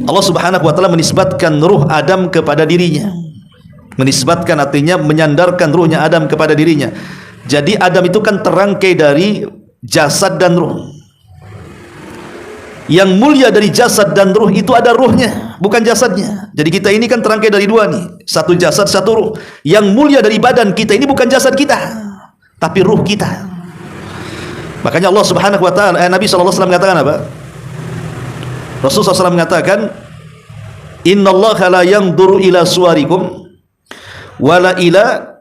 Allah Subhanahu wa taala menisbatkan ruh Adam kepada dirinya. Menisbatkan artinya menyandarkan ruhnya Adam kepada dirinya. Jadi Adam itu kan terangkai dari jasad dan ruh. Yang mulia dari jasad dan ruh itu ada ruhnya, bukan jasadnya. Jadi kita ini kan terangkai dari dua nih, satu jasad, satu ruh. Yang mulia dari badan kita ini bukan jasad kita, tapi ruh kita. Makanya Allah Subhanahu wa taala, Nabi sallallahu alaihi wasallam mengatakan apa? Rasulullah SAW mengatakan, innallaha la yanzuru ila suwarikum wala ila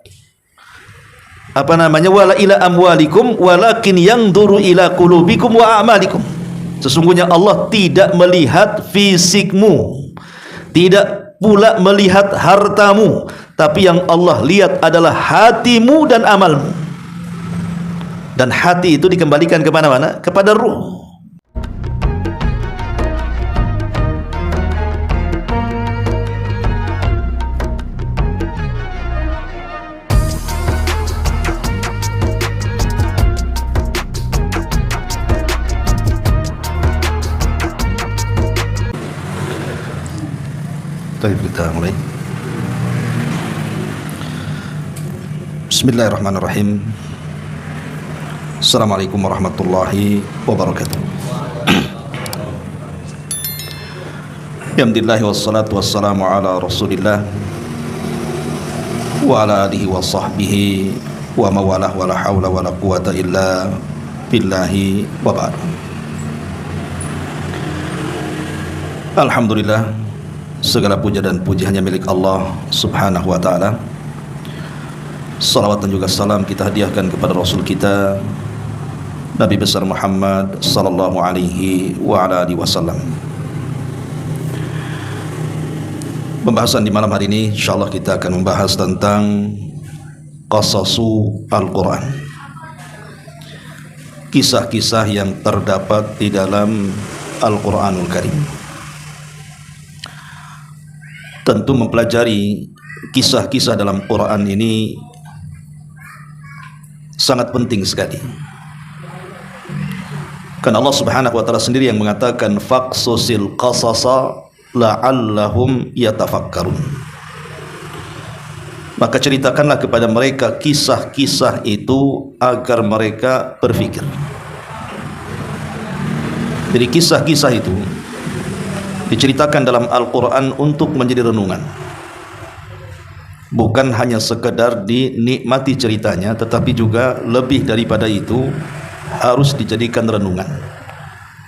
wala ila amwalikum walakin yanzuru ila qulubikum wa a'malikum. Sesungguhnya Allah tidak melihat fisikmu, tidak pula melihat hartamu, tapi yang Allah lihat adalah hatimu dan amalmu. Dan hati itu dikembalikan ke mana-mana? Kepada ruh. Baik, kita mulai. Bismillahirrahmanirrahim. Assalamualaikum warahmatullahi wabarakatuh. Alhamdulillah wassalatu wassalamu ala Rasulillah wa ala alihi wa sahbihi wa mawalah wa la hawla wa la quwata illa billahi wa ba'd. Alhamdulillah, segala puja dan puji hanya milik Allah Subhanahu wa ta'ala. Salawat dan juga salam kita hadiahkan kepada Rasul kita Nabi besar Muhammad sallallahu alaihi wa ala alihi wasallam. Pembahasan di malam hari ini insyaallah kita akan membahas tentang qasasu Al-Quran, kisah-kisah yang terdapat di dalam Al-Quranul Karim. Tentu mempelajari kisah-kisah dalam Quran ini sangat penting sekali. Karena Allah Subhanahu wa taala sendiri yang mengatakan faqsusil qasasa la'allahum yatafakkarun. Maka ceritakanlah kepada mereka kisah-kisah itu agar mereka berfikir. Jadi kisah-kisah itu diceritakan dalam Al-Quran untuk menjadi renungan, bukan hanya sekedar dinikmati ceritanya, tetapi juga lebih daripada itu harus dijadikan renungan,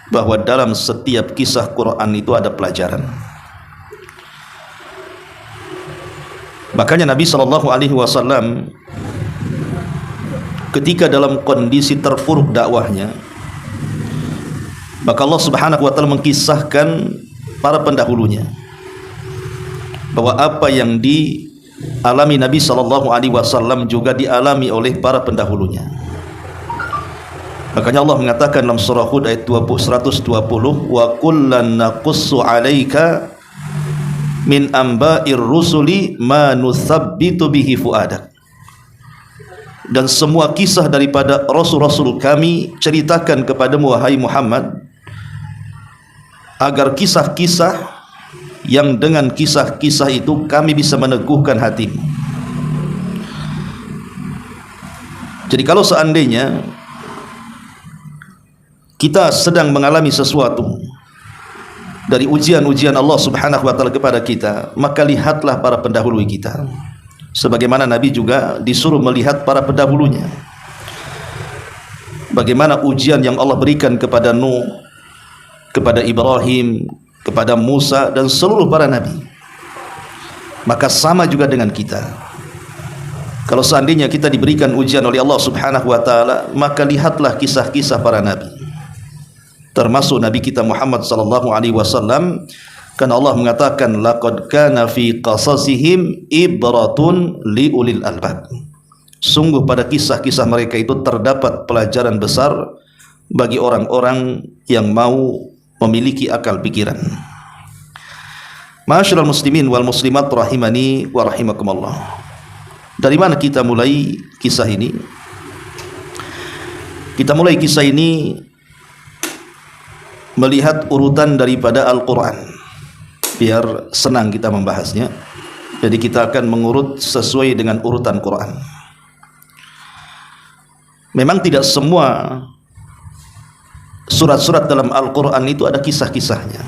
bahwa dalam setiap kisah Quran itu ada pelajaran. Makanya Nabi SAW ketika dalam kondisi terpuruk dakwahnya, maka Allah Subhanahu wa taala mengkisahkan para pendahulunya, bahwa apa yang dialami Nabi SAW juga dialami oleh para pendahulunya. Makanya Allah mengatakan dalam surah Hud ayat 120, wa kullan naqussu 'alaika min amba'ir rusuli ma nuthabbitu bihi fuadak. Dan semua kisah daripada rasul-rasul kami ceritakan kepadamu wahai Muhammad, agar kisah-kisah yang dengan kisah-kisah itu kami bisa meneguhkan hatimu. Jadi kalau seandainya kita sedang mengalami sesuatu dari ujian-ujian Allah Subhanahu wa taala kepada kita, maka lihatlah para pendahulu kita. Sebagaimana Nabi juga disuruh melihat para pendahulunya. Bagaimana ujian yang Allah berikan kepada Nuh, kepada Ibrahim, kepada Musa dan seluruh para nabi. Maka sama juga dengan kita. Kalau seandainya kita diberikan ujian oleh Allah Subhanahu wa taala, maka lihatlah kisah-kisah para nabi. Termasuk Nabi kita Muhammad sallallahu alaihi wasallam, karena Allah mengatakan laqad kana fi qasasihim ibratun liulil albab. Sungguh pada kisah-kisah mereka itu terdapat pelajaran besar bagi orang-orang yang mau memiliki akal pikiran. Ma'asyiral muslimin wal muslimat rahimani wa rahimakumullah. Dari mana kita mulai kisah ini? Kita mulai kisah ini melihat urutan daripada Al-Quran. biar senang kita membahasnya. Jadi kita akan mengurut sesuai dengan urutan Quran. Memang tidak semua surat-surat dalam Al-Quran itu ada kisah-kisahnya,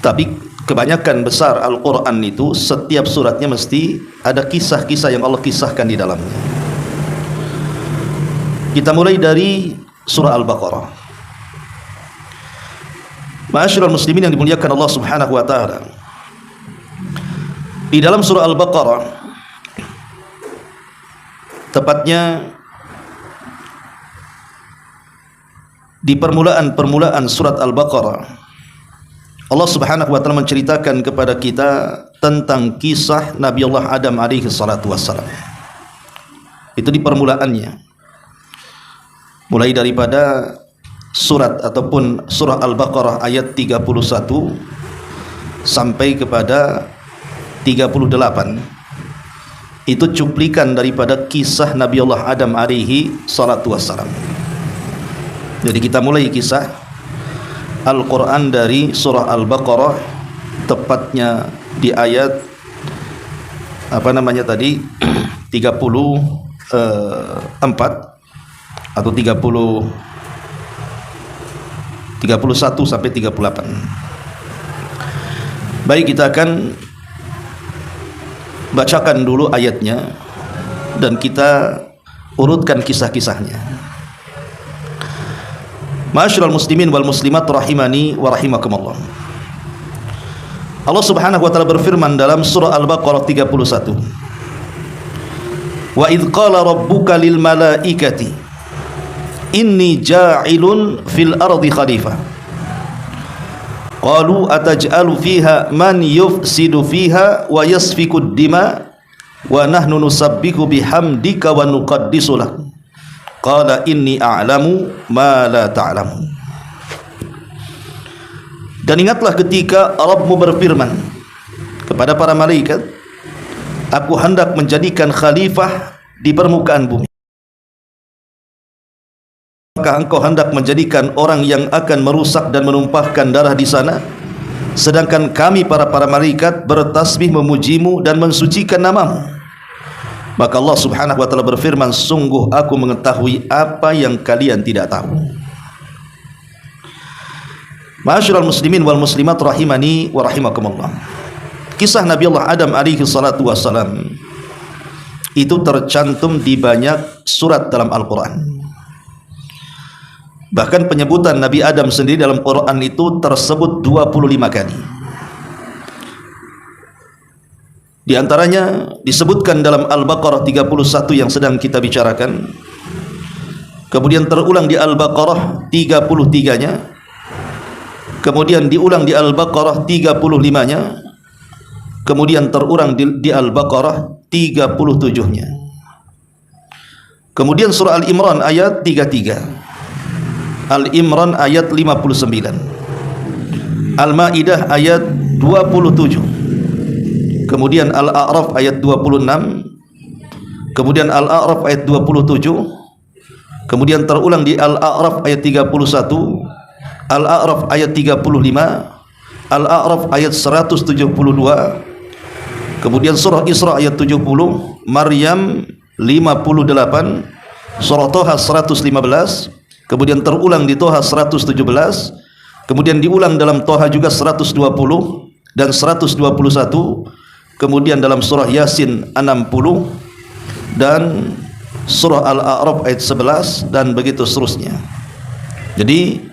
tapi kebanyakan besar Al-Quran itu setiap suratnya mesti ada kisah-kisah yang Allah kisahkan di dalamnya. Kita mulai dari surah Al-Baqarah. Ma'asyiral muslimin yang dimuliakan Allah Subhanahu wa taala. Di dalam surah Al-Baqarah, tepatnya di permulaan surat Al-Baqarah, Allah Subhanahu wa taala menceritakan kepada kita tentang kisah Nabi Allah Adam alaihi salatu wassalam. Itu di permulaannya. Mulai daripada surat ataupun surah Al-Baqarah ayat 31 sampai kepada 38. Itu cuplikan daripada kisah Nabi Allah Adam alaihi salatu wassalam. Jadi kita mulai kisah Al-Quran dari surah Al-Baqarah, tepatnya di ayat 34 atau 31 sampai 38. Baik, kita akan bacakan dulu ayatnya dan kita urutkan kisah-kisahnya. Ma'asyiral muslimin wal muslimat rahimani wa rahimakumullah. Allah Subhanahu wa taala berfirman dalam surah Al-Baqarah 31. Wa idz qala rabbuka lil malaikati inni ja'ilun fil ardi khalifah. Qalu ataj'alu fiha man yufsidu fiha wa yasfiku dima wa nahnu nusabbihu bihamdika wa nuqaddisu lak. Qala inni a'lamu ma la ta'lamun. Dan ingatlah ketika Rabbmu berfirman kepada para malaikat, aku hendak menjadikan khalifah di permukaan bumi. Maka engkau hendak menjadikan orang yang akan merusak dan menumpahkan darah di sana, sedangkan kami para malaikat bertasbih memujimu dan mensucikan namamu. Maka Allah Subhanahu wa taala berfirman, sungguh aku mengetahui apa yang kalian tidak tahu. Ma'asyiral muslimin wal muslimat rahimani wa rahimakumullah. Kisah Nabi Allah Adam alaihi salatu wassalam itu tercantum di banyak surat dalam Al-Quran. Bahkan penyebutan Nabi Adam sendiri dalam Quran itu tersebut 25 kali. Di antaranya disebutkan dalam Al-Baqarah 31 yang sedang kita bicarakan. Kemudian terulang di Al-Baqarah 33-nya. Kemudian diulang di Al-Baqarah 35-nya. Kemudian terulang di Al-Baqarah 37-nya. Kemudian surah Al-Imran ayat 33. Al-Imran ayat 59, Al-Maidah ayat 27, kemudian Al-A'raf ayat 26, kemudian Al-A'raf ayat 27, kemudian terulang di Al-A'raf ayat 31, Al-A'raf ayat 35, Al-A'raf ayat 172, kemudian surah Isra ayat 70, Maryam 58, surah Toha 115, kemudian terulang di Toha 117, kemudian diulang dalam Toha juga 120 dan 121, kemudian dalam surah Yasin 60 dan surah Al-A'raf ayat 11 dan begitu seterusnya. Jadi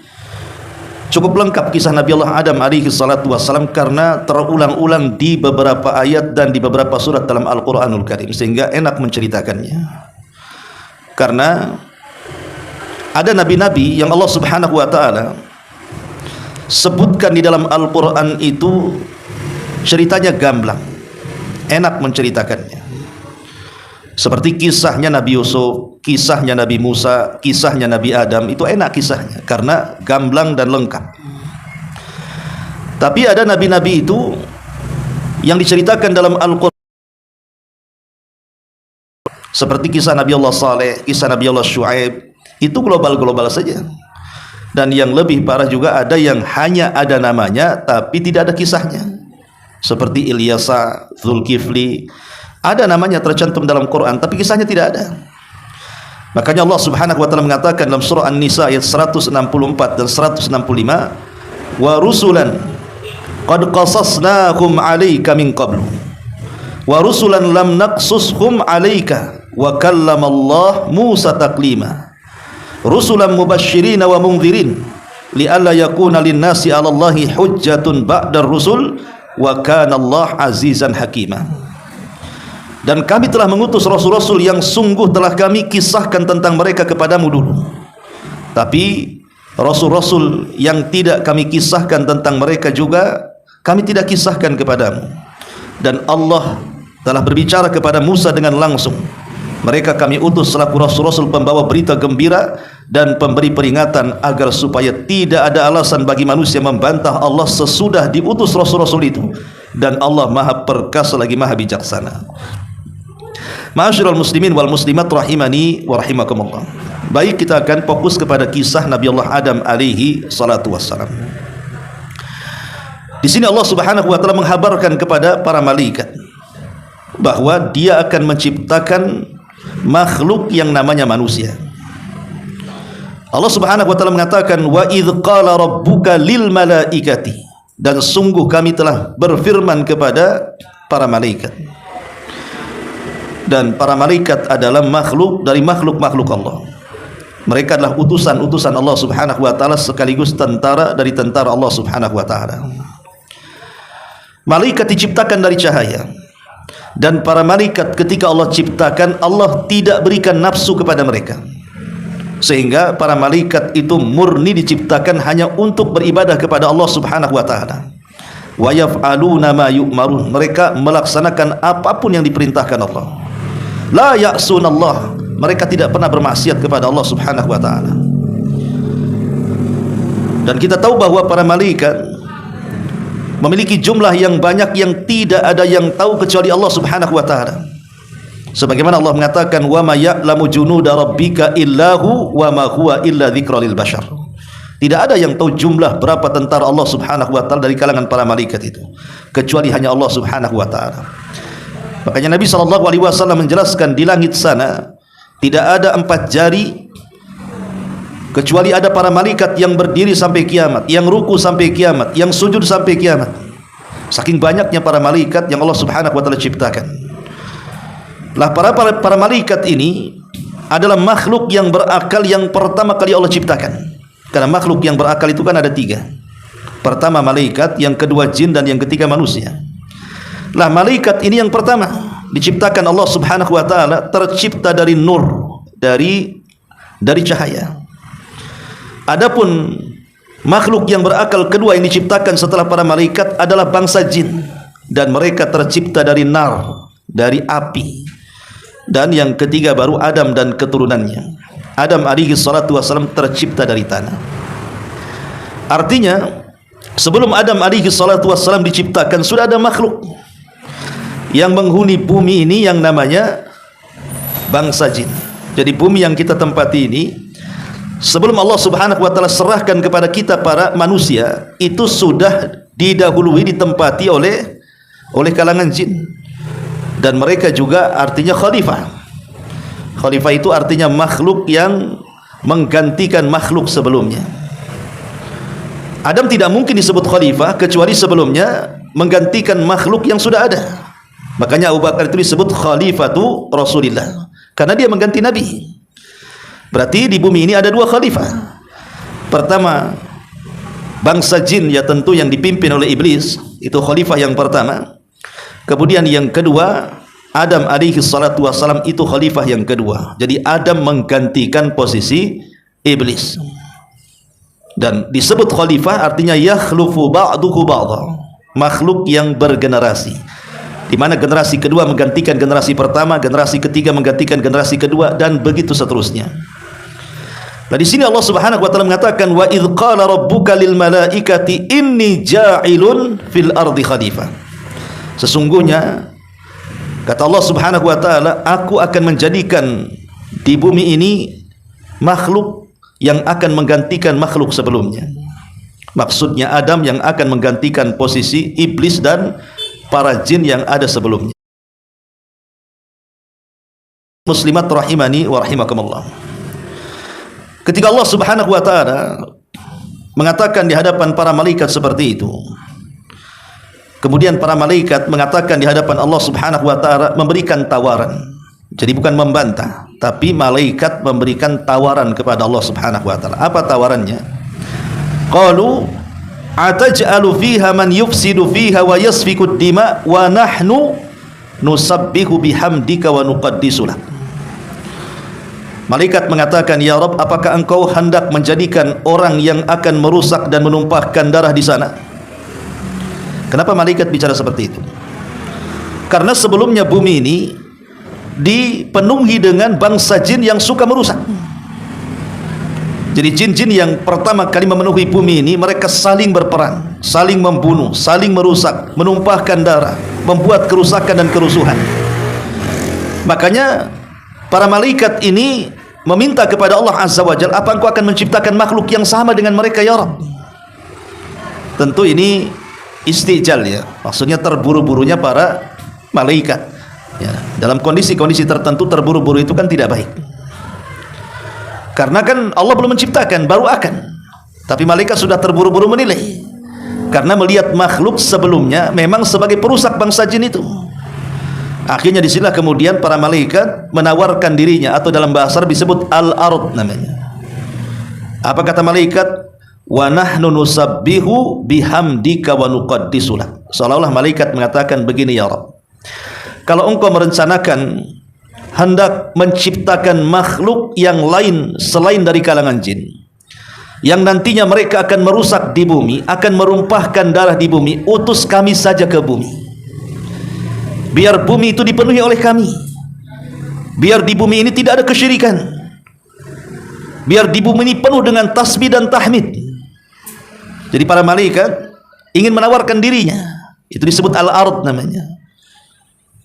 cukup lengkap kisah Nabi Allah Adam alaihi salatu wassalam karena terulang-ulang di beberapa ayat dan di beberapa surat dalam Al-Quranul Karim, sehingga enak menceritakannya. Karena ada nabi-nabi yang Allah Subhanahu wa taala sebutkan di dalam Al-Quran itu ceritanya gamblang, enak menceritakannya. Seperti kisahnya Nabi Yusuf, kisahnya Nabi Musa, kisahnya Nabi Adam, itu enak kisahnya karena gamblang dan lengkap. Tapi ada nabi-nabi itu yang diceritakan dalam Al-Quran, seperti kisah Nabi Allah Saleh, kisah Nabi Allah Shu'aib, itu global-global saja. Dan yang lebih parah juga ada yang hanya ada namanya tapi tidak ada kisahnya. Seperti Ilyasa, Zulkifli, ada namanya tercantum dalam Quran tapi kisahnya tidak ada. Makanya Allah Subhanahu wa taala mengatakan dalam surah An-Nisa ayat 164 dan 165, wa rusulan qad qasasnahum 'alaika min qablu wa rusulan lam naqsushum 'alaika wa kallama Allah Musa taklima rusulan mubasysyirin wa mundzirin li'alla yakuna lin-nasi 'ala Allahi hujjatun ba'dar rusul wa kana Allah azizan hakima. Dan kami telah mengutus rasul-rasul yang sungguh telah kami kisahkan tentang mereka kepadamu dulu. Tapi rasul-rasul yang tidak kami kisahkan tentang mereka juga kami tidak kisahkan kepadamu. Dan Allah telah berbicara kepada Musa dengan langsung. Mereka kami utus selaku rasul-rasul pembawa berita gembira dan pemberi peringatan agar supaya tidak ada alasan bagi manusia membantah Allah sesudah diutus rasul-rasul itu. Dan Allah Maha Perkasa lagi Maha Bijaksana. Ma'asyiral muslimin wal muslimat rahimani wa rahimakumullah. Baik, kita akan fokus kepada kisah Nabi Allah Adam alaihi salatu wassalam. Di sini Allah Subhanahu wa taala menghabarkan kepada para malaikat bahwa Dia akan menciptakan makhluk yang namanya manusia. Allah Subhanahu wa taala mengatakan, wa idz qala rabbuka lil malaikati, dan sungguh kami telah berfirman kepada para malaikat. Dan para malaikat adalah makhluk dari makhluk-makhluk Allah. Mereka adalah utusan-utusan Allah Subhanahu wa taala sekaligus tentara dari tentara Allah Subhanahu wa taala. Malaikat diciptakan dari cahaya. Dan para malaikat ketika Allah ciptakan, Allah tidak berikan nafsu kepada mereka. Sehingga para malaikat itu murni diciptakan hanya untuk beribadah kepada Allah Subhanahu wa taala. Wa yaf'aluna ma yu'marun. Mereka melaksanakan apapun yang diperintahkan Allah. La ya'sunallah, mereka tidak pernah bermaksiat kepada Allah Subhanahu wa taala. Dan kita tahu bahwa para malaikat memiliki jumlah yang banyak yang tidak ada yang tahu kecuali Allah Subhanahu wa taala. Sebagaimana Allah mengatakan, wa ma ya'lamu junuda rabbika illahu wa ma huwa illa dzikra lil bashar. Tidak ada yang tahu jumlah berapa tentara Allah Subhanahu wa taala dari kalangan para malaikat itu kecuali hanya Allah Subhanahu wa taala. Makanya Nabi SAW menjelaskan di langit sana tidak ada 4 jari kecuali ada para malaikat yang berdiri sampai kiamat, yang ruku sampai kiamat, yang sujud sampai kiamat. Saking banyaknya para malaikat yang Allah Subhanahu wa taala ciptakan. Lah para malaikat ini adalah makhluk yang berakal yang pertama kali Allah ciptakan. Karena makhluk yang berakal itu kan ada 3. Pertama malaikat, yang kedua jin, dan yang ketiga manusia. Lah malaikat ini yang pertama diciptakan Allah Subhanahu wa taala, tercipta dari nur, dari cahaya. Adapun makhluk yang berakal kedua yang diciptakan setelah para malaikat adalah bangsa jin, dan mereka tercipta dari nar, dari api. Dan yang ketiga baru Adam dan keturunannya. Adam alaihi salatu wassalam tercipta dari tanah. Artinya sebelum Adam alaihi salatu wassalam diciptakan sudah ada makhluk yang menghuni bumi ini yang namanya bangsa jin. Jadi bumi yang kita tempati ini sebelum Allah Subhanahu wa taala serahkan kepada kita para manusia, itu sudah didahului ditempati oleh kalangan jin. Dan mereka juga artinya khalifah. Khalifah itu artinya makhluk yang menggantikan makhluk sebelumnya. Adam tidak mungkin disebut khalifah kecuali sebelumnya menggantikan makhluk yang sudah ada. Makanya Abu Bakar itu disebut khalifatu Rasulillah, karena dia mengganti Nabi. Berarti di bumi ini ada 2 khalifah. Pertama bangsa jin, ya tentu yang dipimpin oleh iblis, itu khalifah yang pertama. Kemudian yang kedua Adam alaihi salatu wassalam, itu khalifah yang kedua. Jadi Adam menggantikan posisi iblis. Dan disebut khalifah artinya yakhlufu ba'duhu ba'dha, makhluk yang bergenerasi, di mana generasi kedua menggantikan generasi pertama, generasi ketiga menggantikan generasi kedua, dan begitu seterusnya. Nah di sini Allah Subhanahu wa taala mengatakan, wa idz qala rabbuka lil malaikati inni ja'ilun fil ardi khalifah. Sesungguhnya kata Allah Subhanahu wa taala, aku akan menjadikan di bumi ini makhluk yang akan menggantikan makhluk sebelumnya. Maksudnya Adam yang akan menggantikan posisi iblis dan para jin yang ada sebelumnya. Muslimat rahimani wa rahimakumullah. Ketika Allah Subhanahu wa taala mengatakan di hadapan para malaikat seperti itu, kemudian para malaikat mengatakan di hadapan Allah Subhanahu wa taala, memberikan tawaran. Jadi bukan membantah, tapi malaikat memberikan tawaran kepada Allah Subhanahu wa taala. Apa tawarannya? Qalu ataj'alu fiha man yufsidu fiha wa yasfiku dima wa nahnu nusabbihu bihamdika wa nuqaddisu lak. Malaikat mengatakan, ya Rabb, apakah engkau hendak menjadikan orang yang akan merusak dan menumpahkan darah di sana? Kenapa malaikat bicara seperti itu? Karena sebelumnya bumi ini dipenuhi dengan bangsa jin yang suka merusak. Jadi jin-jin yang pertama kali memenuhi bumi ini, mereka saling berperang, saling membunuh, saling merusak, menumpahkan darah, membuat kerusakan dan kerusuhan. Makanya para malaikat ini meminta kepada Allah Azza wa Jalla, apa engkau akan menciptakan makhluk yang sama dengan mereka ya Rabb? Tentu ini istijal ya, maksudnya terburu-burunya para malaikat ya. Dalam kondisi-kondisi tertentu terburu-buru itu kan tidak baik, karena kan Allah belum menciptakan, baru akan. Tapi malaikat sudah terburu-buru menilai, karena melihat makhluk sebelumnya memang sebagai perusak bangsa jin itu. Akhirnya disinilah kemudian para malaikat menawarkan dirinya, atau dalam bahasa Arab disebut al-ard namanya. Apa kata malaikat? Wa nahnu nusabbihu bihamdika wa nuqaddisu lak. Seolah-olah malaikat mengatakan begini, ya Rabb, kalau engkau merencanakan hendak menciptakan makhluk yang lain selain dari kalangan jin, yang nantinya mereka akan merusak di bumi, akan merumpahkan darah di bumi, utus kami saja ke bumi. Biar bumi itu dipenuhi oleh kami, biar di bumi ini tidak ada kesyirikan, biar di bumi ini penuh dengan tasbih dan tahmid. Jadi para malaikat ingin menawarkan dirinya, itu disebut al-ard namanya.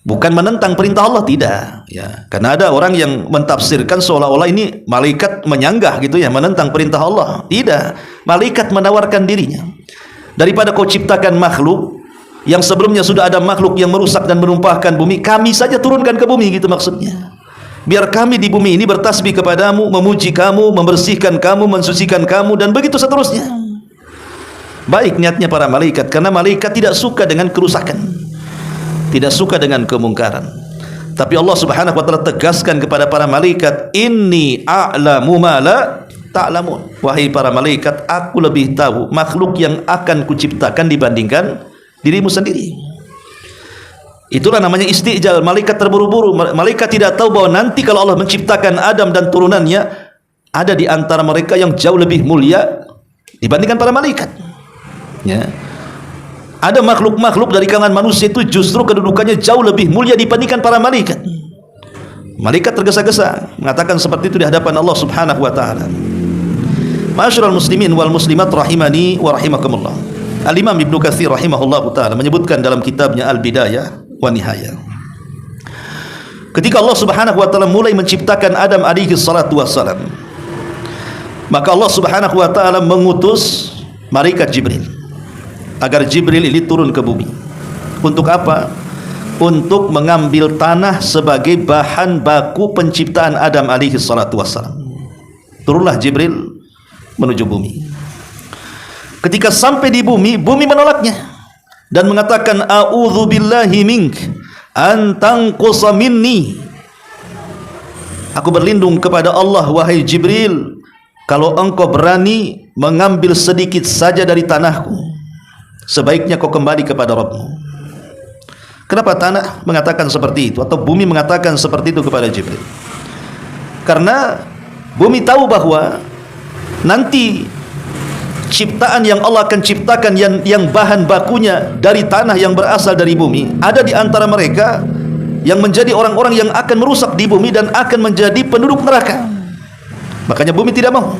Bukan menentang perintah Allah, tidak ya. Karena ada orang yang mentafsirkan seolah-olah ini malaikat menyanggah gitu ya, menentang perintah Allah. Tidak, malaikat menawarkan dirinya. Daripada kau ciptakan makhluk yang sebelumnya sudah ada makhluk yang merusak dan menumpahkan bumi, kami saja turunkan ke bumi, gitu maksudnya. Biar kami di bumi ini bertasbih kepadamu, memuji kamu, membersihkan kamu, mensucikan kamu, dan begitu seterusnya. Baik niatnya para malaikat, karena malaikat tidak suka dengan kerusakan, tidak suka dengan kemungkaran. Tapi Allah Subhanahu wa taala tegaskan kepada para malaikat, inni a'lamu ma la ta'lamun. Wahai para malaikat, aku lebih tahu makhluk yang akan kuciptakan dibandingkan dirimu sendiri. Itulah namanya istijal. Malaikat terburu-buru. Malaikat tidak tahu bahwa nanti kalau Allah menciptakan Adam dan turunannya, ada di antara mereka yang jauh lebih mulia dibandingkan para malaikat ya. Ada makhluk-makhluk dari kalangan manusia itu justru kedudukannya jauh lebih mulia dibandingkan para malaikat. Malaikat tergesa-gesa mengatakan seperti itu di hadapan Allah Subhanahu wa taala. Ma'asyiral muslimin wal muslimat rahimani wa rahimakumullah. Al-Imam Ibnu Katsir rahimahullahu taala menyebutkan dalam kitabnya Al-Bidayah wa Nihayah, ketika Allah Subhanahu wa taala mulai menciptakan Adam alaihi salatu wassalam, maka Allah Subhanahu wa taala mengutus malaikat Jibril agar Jibril ini turun ke bumi. Untuk apa? Untuk mengambil tanah sebagai bahan baku penciptaan Adam alaihi salatu wassalam. Turunlah Jibril menuju bumi. Ketika sampai di bumi, bumi menolaknya dan mengatakan, a'udzu billahi mink an tanqusa minni. Aku berlindung kepada Allah, wahai Jibril, kalau engkau berani mengambil sedikit saja dari tanahku, sebaiknya kau kembali kepada Rabbmu. Kenapa tanah mengatakan seperti itu, atau bumi mengatakan seperti itu kepada Jibril? Karena bumi tahu bahwa nanti ciptaan yang Allah akan ciptakan yang bahan bakunya dari tanah yang berasal dari bumi, ada di antara mereka yang menjadi orang-orang yang akan merusak di bumi dan akan menjadi penduduk neraka. Makanya bumi tidak mau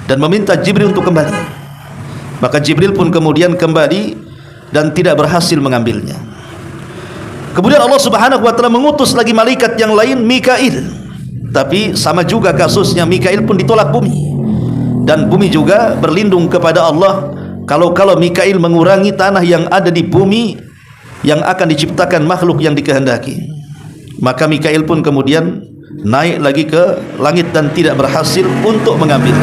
dan meminta Jibril untuk kembali. Maka Jibril pun kemudian kembali dan tidak berhasil mengambilnya. Kemudian Allah Subhanahu wa taala mengutus lagi malaikat yang lain, Mikail. Tapi sama juga kasusnya, Mikail pun ditolak bumi, dan bumi juga berlindung kepada Allah. Kalau Mikail mengurangi tanah yang ada di bumi yang akan diciptakan makhluk yang dikehendaki, maka Mikail pun kemudian naik lagi ke langit dan tidak berhasil untuk mengambil.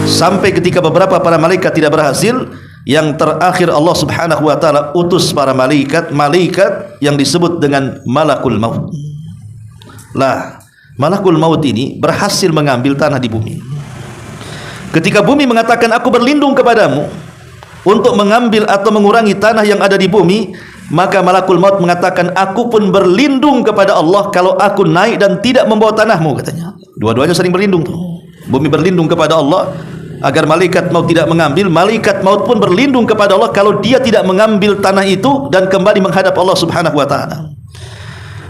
Sampai ketika beberapa para malaikat tidak berhasil, yang terakhir Allah Subhanahu wa taala utus para malaikat yang disebut dengan Malakul Maut. Lah, Malakul Maut ini berhasil mengambil tanah di bumi. Ketika bumi mengatakan aku berlindung kepadamu untuk mengambil atau mengurangi tanah yang ada di bumi, maka Malakul Maut mengatakan aku pun berlindung kepada Allah kalau aku naik dan tidak membawa tanahmu, katanya. Dua-duanya saling berlindung tuh. Bumi berlindung kepada Allah agar malaikat maut tidak mengambil, malaikat maut pun berlindung kepada Allah kalau dia tidak mengambil tanah itu dan kembali menghadap Allah Subhanahu wa taala.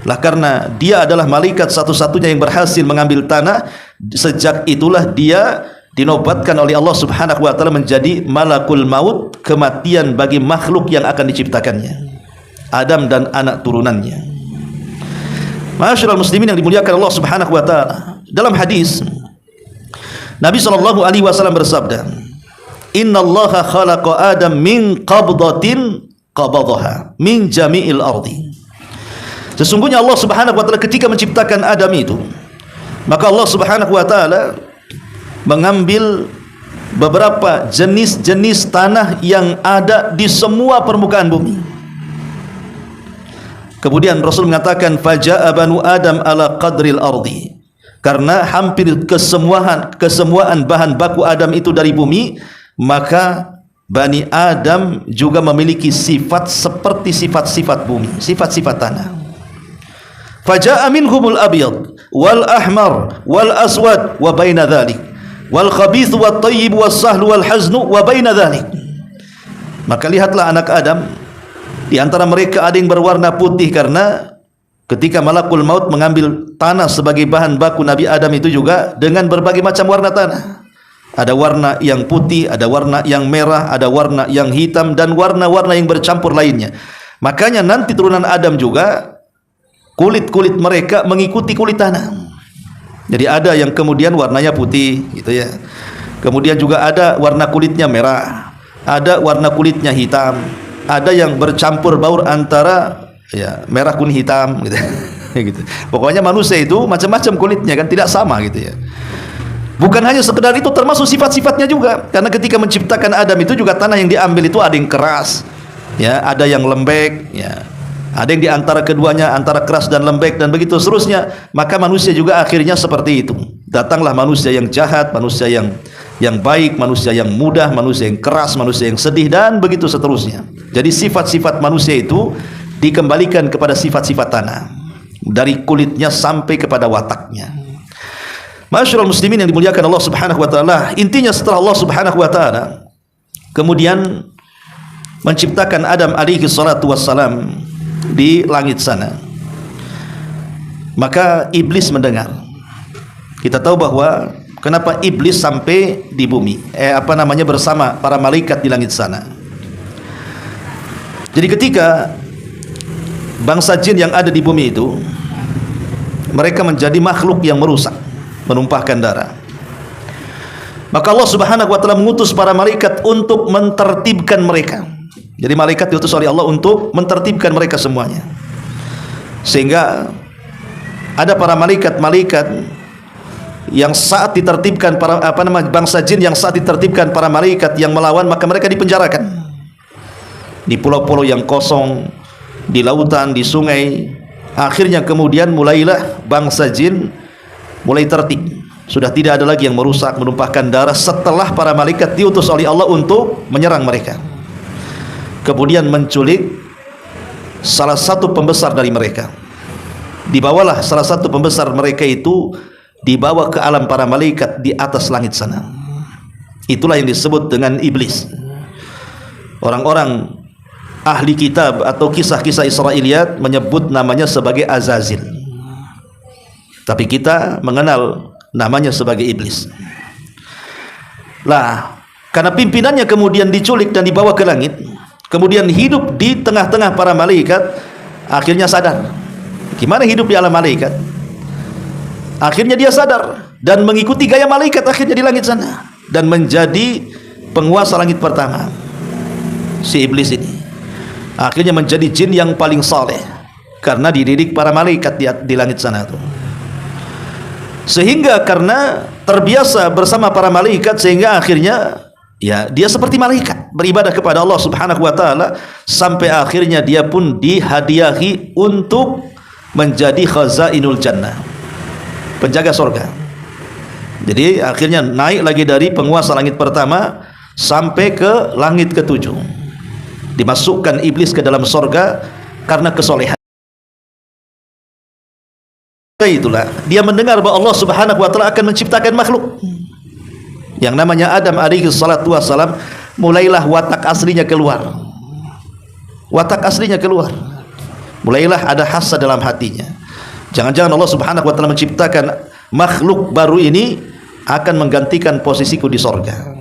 Lah, karena dia adalah malaikat satu-satunya yang berhasil mengambil tanah, sejak itulah dia dinobatkan oleh Allah Subhanahu wa taala menjadi Malakul Maut, kematian bagi makhluk yang akan diciptakannya, Adam dan anak turunannya. Ma'asyiral muslimin yang dimuliakan Allah Subhanahu wa taala, dalam hadis Nabi SAW bersabda, Innallaha khalaqa Adam min qabdatin qabadaha min jami'il ardi. Sesungguhnya Allah Subhanahu wa taala ketika menciptakan Adam itu, maka Allah Subhanahu wa taala mengambil beberapa jenis-jenis tanah yang ada di semua permukaan bumi. Kemudian Rasul mengatakan, faja'a banu Adam ala qadril ardi. Karena hampir kesemuaan bahan baku Adam itu dari bumi, maka Bani Adam juga memiliki sifat seperti sifat-sifat bumi, sifat-sifat tanah. Faja'a minhumul abyad wal ahmar wal aswad wa baina dhalik wal khabith wat tayyib was sahlu wal haznu wa baina dhalik. Maka lihatlah anak Adam, di antara mereka ada yang berwarna putih, karena ketika Malakul Maut mengambil tanah sebagai bahan baku Nabi Adam itu juga dengan berbagai macam warna tanah. Ada warna yang putih, ada warna yang merah, ada warna yang hitam, dan warna-warna yang bercampur lainnya. Makanya nanti turunan Adam juga kulit-kulit mereka mengikuti kulit tanah. Jadi ada yang kemudian warnanya putih gitu ya. Kemudian juga ada warna kulitnya merah, ada warna kulitnya hitam, ada yang bercampur baur antara ya merah kuning hitam gitu. Gitu. Pokoknya manusia itu macam-macam kulitnya kan, tidak sama gitu ya. Bukan hanya sekedar itu, termasuk sifat-sifatnya juga. Karena ketika menciptakan Adam itu juga tanah yang diambil itu ada yang keras, ya, ada yang lembek, ya. Ada yang di antara keduanya, antara keras dan lembek, dan begitu seterusnya. Maka manusia juga akhirnya seperti itu. Datanglah manusia yang jahat, manusia yang baik, manusia yang mudah, manusia yang keras, manusia yang sedih, dan begitu seterusnya. Jadi sifat-sifat manusia itu dikembalikan kepada sifat-sifat tanah, dari kulitnya sampai kepada wataknya. Ma'asyiral muslimin yang dimuliakan Allah Subhanahu wa taala, intinya setelah Allah Subhanahu wa taala kemudian menciptakan Adam alaihi salatu wassalam di langit sana, maka iblis mendengar. Kita tahu bahwa kenapa iblis sampai di bumi, bersama para malaikat di langit sana. Jadi ketika bangsa jin yang ada di bumi itu, mereka menjadi makhluk yang merusak, menumpahkan darah. Maka Allah Subhanahu wa taala mengutus para malaikat untuk mentertibkan mereka. Jadi malaikat diutus oleh Allah untuk mentertibkan mereka semuanya. Sehingga ada para malaikat yang saat ditertibkan bangsa jin yang saat ditertibkan para malaikat yang melawan, maka mereka dipenjarakan di pulau-pulau yang kosong, di lautan, di sungai. Akhirnya kemudian mulailah bangsa jin mulai tertib. Sudah tidak ada lagi yang merusak, menumpahkan darah setelah para malaikat diutus oleh Allah untuk menyerang mereka. Kemudian menculik salah satu pembesar dari mereka. Dibawalah salah satu pembesar mereka itu, dibawa ke alam para malaikat di atas langit sana. Itulah yang disebut dengan iblis. Orang-orang ahli kitab atau kisah-kisah Israiliyat menyebut namanya sebagai Azazil, tapi kita mengenal namanya sebagai iblis. Lah, karena pimpinannya kemudian diculik dan dibawa ke langit, kemudian hidup di tengah-tengah para malaikat, akhirnya sadar. Gimana hidup di alam malaikat? Akhirnya dia sadar dan mengikuti gaya malaikat akhirnya di langit sana dan menjadi penguasa langit pertama. Si iblis ini akhirnya menjadi jin yang paling saleh karena dididik para malaikat di langit sana itu. Sehingga karena terbiasa bersama para malaikat sehingga akhirnya ya dia seperti malaikat beribadah kepada Allah Subhanahu wa taala sampai akhirnya dia pun dihadiahi untuk menjadi khazainul jannah, penjaga surga. Jadi akhirnya naik lagi dari penguasa langit pertama sampai ke langit ketujuh. Dimasukkan iblis ke dalam surga karena kesolehan. Itulah dia mendengar bahwa Allah Subhanahu wa taala akan menciptakan makhluk yang namanya Adam alaihi salatu wassalam. Mulailah watak aslinya keluar. Watak aslinya keluar. Mulailah ada hasad dalam hatinya. Jangan-jangan Allah Subhanahu wa taala menciptakan makhluk baru ini akan menggantikan posisiku di sorga.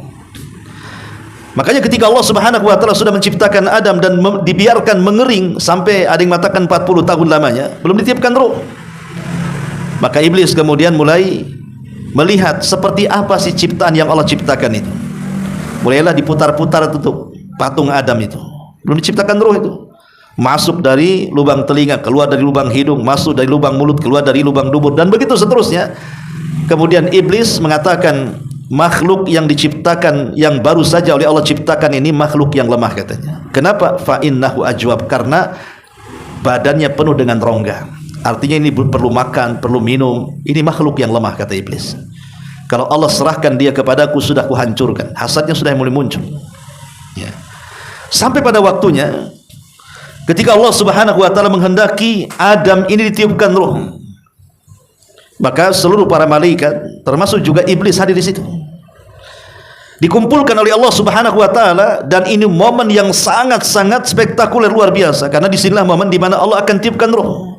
Makanya ketika Allah Subhanahu wa taala sudah menciptakan Adam dan dibiarkan mengering sampai ada yang mengatakan 40 tahun lamanya, belum ditiupkan ruh. Maka iblis kemudian mulai melihat seperti apa sih ciptaan yang Allah ciptakan itu. Mulailah diputar-putar tutup patung Adam itu. Belum diciptakan ruh itu. Masuk dari lubang telinga, keluar dari lubang hidung, masuk dari lubang mulut, keluar dari lubang dubur, dan begitu seterusnya. Kemudian iblis mengatakan makhluk yang diciptakan yang baru saja oleh Allah ciptakan ini makhluk yang lemah katanya. Kenapa? Fa innahu ajwab, karena badannya penuh dengan rongga. Artinya ini perlu makan, perlu minum. Ini makhluk yang lemah kata iblis. Kalau Allah serahkan dia kepadaku sudah kuhancurkan. Hasadnya sudah mulai muncul. Ya. Sampai pada waktunya ketika Allah Subhanahu wa taala menghendaki Adam ini ditiupkan ruh, maka seluruh para malaikat termasuk juga iblis hadir di situ. Dikumpulkan oleh Allah Subhanahu wa taala dan ini momen yang sangat-sangat spektakuler luar biasa karena disinilah momen di mana Allah akan tiupkan ruh.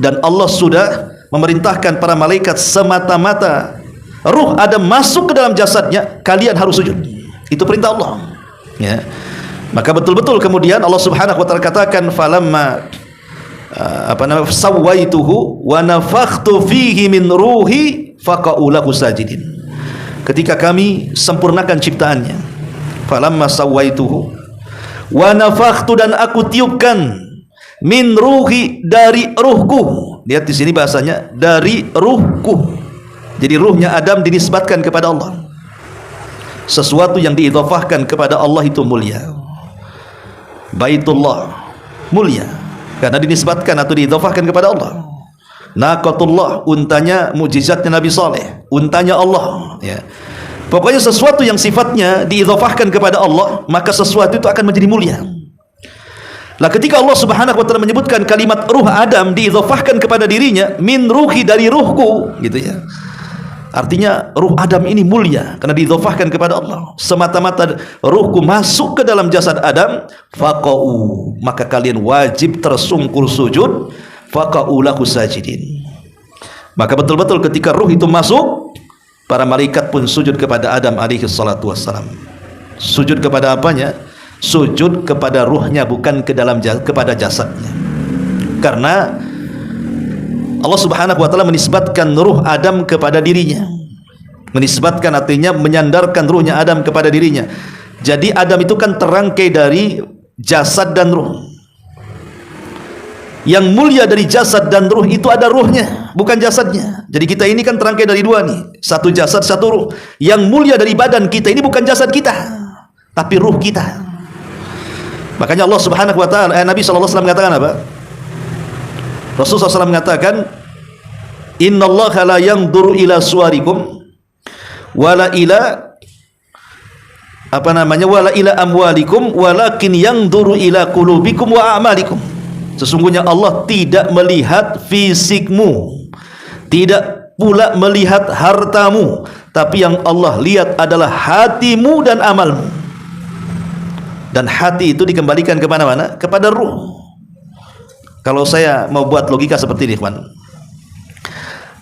Dan Allah sudah memerintahkan para malaikat semata-mata ruh Adam masuk ke dalam jasadnya, kalian harus sujud. Itu perintah Allah. Ya. Maka betul-betul kemudian Allah Subhanahu wa taala katakan falamma sawaituhu wa nafakhtu fihi min ruhi faqa'u lahu sajidin. Ketika kami sempurnakan ciptaannya, falamma sawaituhu wa nafakhtu, dan aku tiupkan min ruhi, dari ruhku. Lihat di sini bahasanya dari ruhku. Jadi ruhnya Adam dinisbatkan kepada Allah. Sesuatu yang diidhafahkan kepada Allah itu mulia. Baitullah mulia karena dinisbatkan atau diidhafahkan kepada Allah. Naqatullah, untanya mukjizatnya Nabi Saleh, untanya Allah, ya. Pokoknya sesuatu yang sifatnya diidhafahkan kepada Allah, maka sesuatu itu akan menjadi mulia. Lah ketika Allah Subhanahu wa taala menyebutkan kalimat ruh Adam diidhafahkan kepada dirinya, min ruhi, dari ruhku, gitu ya. Artinya ruh Adam ini mulia karena diidhafahkan kepada Allah. Semata-mata ruhku masuk ke dalam jasad Adam, faqa'u, maka kalian wajib tersungkur sujud, faqa'u lahu sajidin. Maka betul-betul ketika ruh itu masuk, para malaikat pun sujud kepada Adam alaihi salatu wassalam. Sujud kepada apanya? Sujud kepada ruhnya, bukan ke dalam kepada jasadnya. Karena Allah Subhanahu wa taala menisbatkan ruh Adam kepada dirinya. Menisbatkan artinya menyandarkan ruhnya Adam kepada dirinya. Jadi Adam itu kan terangkai dari jasad dan ruh. Yang mulia dari jasad dan ruh itu ada ruhnya, bukan jasadnya. Jadi kita ini kan terangkai dari dua nih, satu jasad, satu ruh. Yang mulia dari badan kita ini bukan jasad kita, tapi ruh kita. Makanya Allah Subhanahu wa taala, Nabi sallallahu alaihi wasallam mengatakan apa? Rasulullah SAW mengatakan, innallaha la yanzuru ila suwarikum wala ila wala ila amwalikum walakin yanzuru ila qulubikum wa a'malikum. Sesungguhnya Allah tidak melihat fisikmu, tidak pula melihat hartamu, tapi yang Allah lihat adalah hatimu dan amalmu. Dan hati itu dikembalikan ke mana-mana? Kepada ruh. Kalau saya mau buat logika seperti ini, teman.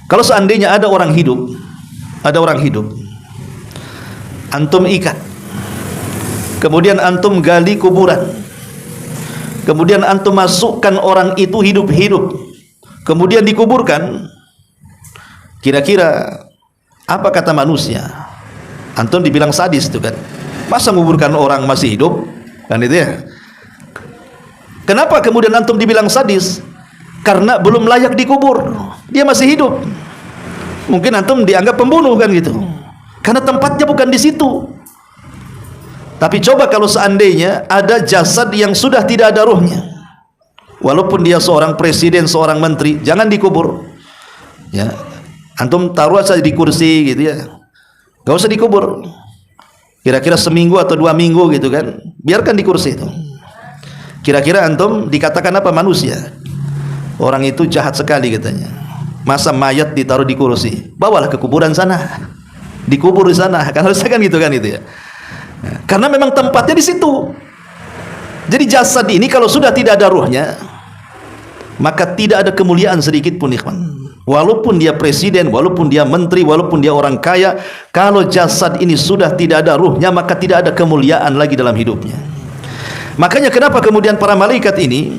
Kalau seandainya ada orang hidup, antum ikat, kemudian antum gali kuburan, kemudian antum masukkan orang itu hidup-hidup, kemudian dikuburkan, Kira-kira apa kata manusia? Antum dibilang sadis itu kan. Masa menguburkan orang masih hidup? Kan itu ya. Kenapa kemudian antum dibilang sadis? Karena belum layak dikubur. Dia masih hidup. Mungkin antum dianggap pembunuh kan gitu. Karena tempatnya bukan di situ. Tapi coba kalau seandainya ada jasad yang sudah tidak ada ruhnya, walaupun dia seorang presiden, seorang menteri, jangan dikubur. Ya, antum taruh saja di kursi gitu ya, gak usah dikubur. Kira-kira seminggu atau 2 minggu gitu kan, biarkan di kursi itu. Kira-kira antum dikatakan apa manusia? Orang itu jahat sekali katanya. Masa mayat ditaruh di kursi? Bawalah ke kuburan sana, dikubur di sana. Kan harusnya kan gitu kan itu ya. Karena memang tempatnya di situ. Jadi jasad ini kalau sudah tidak ada ruhnya, maka tidak ada kemuliaan sedikit pun, ikhwan. Walaupun dia presiden, walaupun dia menteri, walaupun dia orang kaya, kalau jasad ini sudah tidak ada ruhnya, maka tidak ada kemuliaan lagi dalam hidupnya. Makanya kenapa kemudian para malaikat ini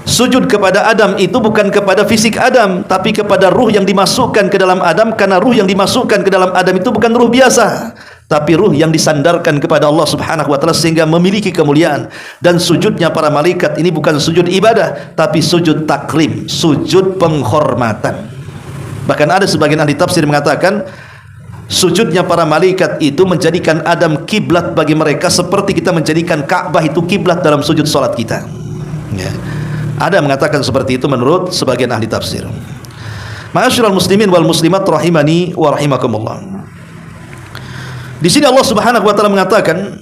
sujud kepada Adam itu bukan kepada fisik Adam, tapi kepada ruh yang dimasukkan ke dalam Adam, karena ruh yang dimasukkan ke dalam Adam itu bukan ruh biasa, tapi ruh yang disandarkan kepada Allah Subhanahu wa taala sehingga memiliki kemuliaan. Dan sujudnya para malaikat ini bukan sujud ibadah, tapi sujud takrim, sujud penghormatan. Bahkan ada sebagian ahli tafsir mengatakan sujudnya para malaikat itu menjadikan Adam kiblat bagi mereka seperti kita menjadikan Ka'bah itu kiblat dalam sujud salat kita. Ya. Ada mengatakan seperti itu menurut sebagian ahli tafsir. Ma'asyiral muslimin wal muslimat rahimani wa rahimakumullah. Di sini Allah Subhanahu wa taala mengatakan,